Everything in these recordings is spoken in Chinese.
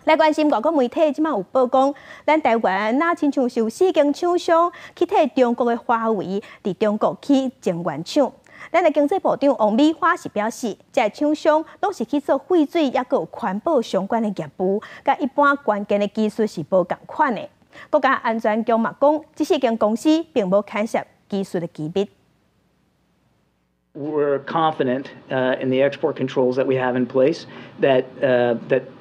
来关心外国媒体，即马有报讲，咱台湾那亲像是有4间厂商去替中国的华为伫中国去争原厂。咱的经济部长王美花是表示，这厂商拢是去做废水，也佮有环保相关的业务，甲一般关键的技术是无共款的。国家安全局嘛讲，这4间公司并无牵涉技术的机密。 We're confident in the export controls that we have in place that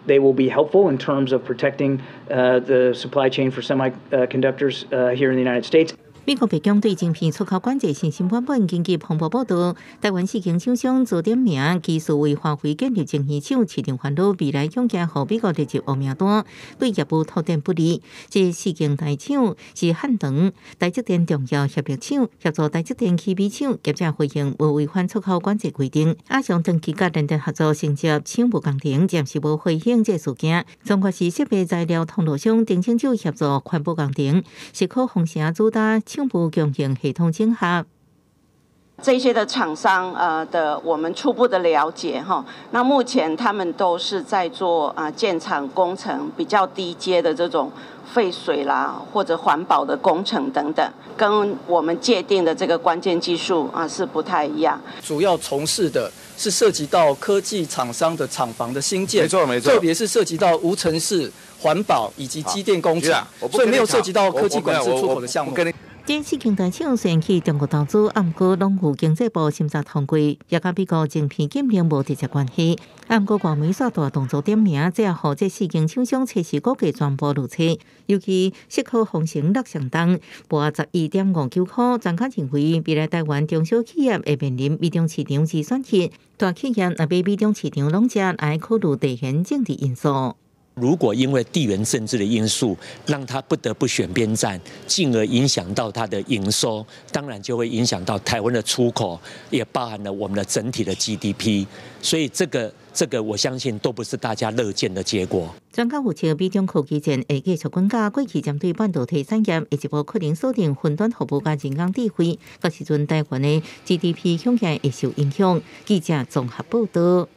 they will be helpful in terms of protecting the supply chain for semiconductors here in the United States. 美国白宫对晶片出口管制信心版本根据彭博报道，台湾4间厂商做点名，技术为华为建立晶圆厂，市场烦恼未来恐惊和美国列入黑名单，对业务拓展不利。这4间大厂是汉唐、台积电重要协力厂，协助台积电起美厂，业者回应无违反出口管制规定。阿翔长期甲联电合作承接厂务工程，暂时无回应这事件。中国是设备材料通路商丁清州协助环保工程，是可风险主打。 厂部共用系统整合，这些的厂商我们初步的了解哈，那目前他们都是在做建厂工程比较低阶的这种废水啦或者环保的工程等等，跟我们界定的这个关键技术是不太一样。主要从事的是涉及到科技厂商的厂房的新建，没错没错，特别是涉及到无尘室、环保以及机电工程，所以没有涉及到科技管制出口的项目。 这4间大厂虽然去中国投资，不过拢有经济部审查通过，也甲美国晶片禁令无直接关系。不过外媒煞大动作点名，这也让这4间厂商测试估计全部入册，尤其适可风险落相当，拨11.59块。专家认为，未来台湾中小企业会面临美中市场之选择，大企业若要美中市场拢食，来考虑地缘政治因素。 如果因为地缘政治的因素，让他不得不选边站，进而影响到他的营收，当然就会影响到台湾的出口，也包含了我们的整体的 GDP。所以这个我相信都不是大家乐见的结果。专家预测，美中科技战会继续滚加，过去针对半导体产业，一步可能锁定云端服务加人工智慧，到时阵台湾的 GDP 恐惊会受影响。记者综合报道。